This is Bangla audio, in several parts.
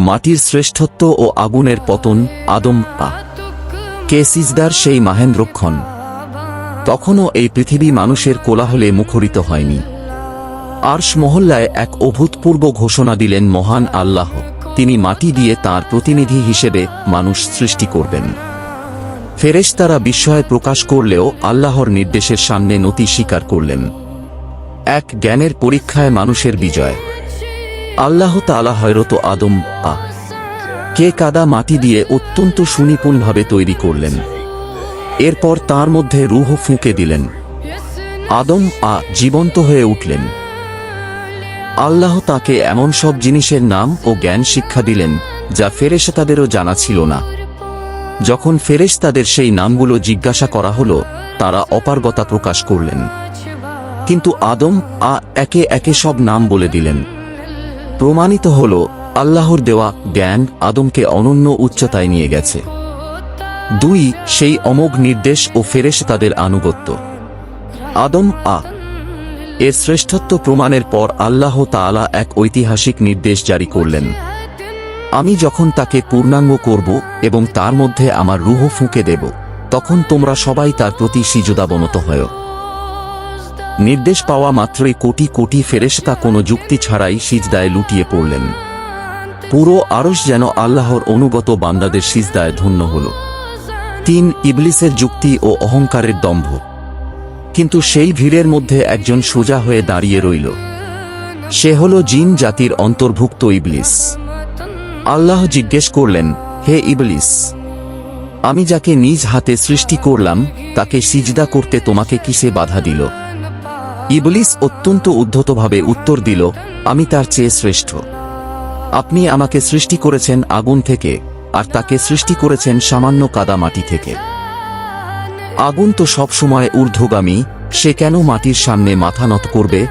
মাটির শ্রেষ্ঠত্ব ও আগুনের পতন, আদম কে সিজদার সেই মাহেন্দ্রক্ষণ। তখনও এই পৃথিবী মানুষের কোলাহলে মুখরিত হয়নি। আরশ মহল্লায় এক অভূতপূর্ব ঘোষণা দিলেন মহান আল্লাহ, তিনি মাটি দিয়ে তার প্রতিনিধি হিসেবে মানুষ সৃষ্টি করবেন। ফেরেশতারা বিস্ময় প্রকাশ করলেও আল্লাহর নির্দেশের সামনে নতি স্বীকার করলেন। এক জ্ঞানের পরীক্ষায় মানুষের বিজয়। আল্লাহ তাআলা হযরত আদম কে কাদা মাটি দিয়ে অত্যন্ত সুনিপুণভাবে তৈরি করলেন। এরপর তার মধ্যে রূহ ফুঁকে দিলেন। আদম জীবন্ত হয়ে উঠলেন। আল্লাহ তাকে এমন সব জিনিসের নাম ও জ্ঞান শিক্ষা দিলেন যা ফেরেশতাদেরও জানা ছিল না। যখন ফেরেশতাদের সেই নামগুলো জিজ্ঞাসা করা হলো, তারা অপারগতা প্রকাশ করলেন। কিন্তু আদম একে একে সব নাম বলে দিলেন। প্রমাণিত হল আল্লাহর দেওয়া জ্ঞান আদমকে অনন্য উচ্চতায় নিয়ে গেছে। 2 সেই অমোঘ নির্দেশ ও ফেরেশতাদের আনুগত্য। আদম এর শ্রেষ্ঠত্ব প্রমাণের পর আল্লাহ তাআলা এক ঐতিহাসিক নির্দেশ জারি করলেন। আমি যখন তাকে পূর্ণাঙ্গ করব এবং তার মধ্যে আমার রূহ ফুঁকে দেব, তখন তোমরা সবাই তার প্রতি সিজদাবনত হয়। নির্দেশ পাওয়া মাত্রই কোটি কোটি ফেরেশতা কোনো যুক্তি ছাড়াই সিজদায় লুটিয়ে পড়লেন। পুরো আরশ যেন আল্লাহর অনুগত বান্দাদের সিজদায় ধন্য হল। 3 ইবলিসের যুক্তি ও অহংকারের দম্ভ। কিন্তু সেই ভিড়ের মধ্যে একজন সোজা হয়ে দাঁড়িয়ে রইল। সে হল জিন জাতির অন্তর্ভুক্ত ইবলিস। আল্লাহ জিজ্ঞেস করলেন, হে ইবলিস, আমি যাকে নিজ হাতে সৃষ্টি করলাম তাকে সিজদা করতে তোমাকে কিসে বাধা দিল? ইবলিস অত্যন্ত উদ্ধতভাবে উত্তর দিল, আমি তার চেয়ে শ্রেষ্ঠ। আপনি আমাকে সৃষ্টি করেছেন আগুন থেকে, আর তাকে সৃষ্টি করেছেন সামান্য কাদা মাটি থেকে। আগুন তো সবসময় ঊর্ধ্বগামী, সে কেন মাটির সামনে মাথা নত করবে?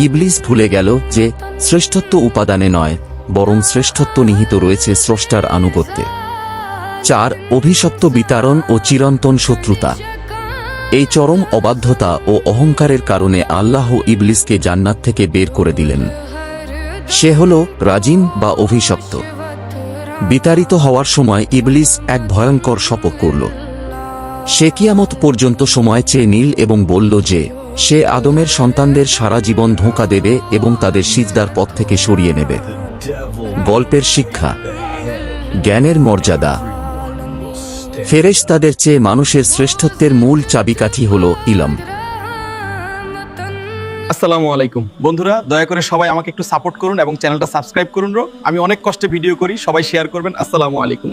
ইবলিস ভুলে গেল যে শ্রেষ্ঠত্ব উপাদানে নয়, বরং শ্রেষ্ঠত্ব নিহিত রয়েছে স্রষ্টার আনুগত্যে। 4 অভিশপ্ত বিতাড়ন ও চিরন্তন শত্রুতা। এই চরম অবাধ্যতা ও অহংকারের কারণে আল্লাহ ইবলিসকে জান্নাত থেকে বের করে দিলেন। সে হল রাজিম বা অভিশপ্ত। বিতাড়িত হওয়ার সময় ইবলিস এক ভয়ঙ্কর শপথ করল। সে কিয়ামত পর্যন্ত সময় চেয়ে নিল এবং বলল যে সে আদমের সন্তানদের সারা জীবন ধোঁকা দেবে এবং তাদের সিজদার পথ থেকে সরিয়ে নেবে। গল্পের শিক্ষা। জ্ঞানের মর্যাদা। ফেরেশতাদের চেয়ে মানুষের শ্রেষ্ঠত্বের মূল চাবিকাঠি হল ইলম। আসসালামু আলাইকুম বন্ধুরা, দয়া করে সবাই আমাকে একটু সাপোর্ট করুন এবং চ্যানেলটা সাবস্ক্রাইব করুন। আমি অনেক কষ্টে ভিডিও করি, সবাই শেয়ার করবেন। আসসালামু আলাইকুম।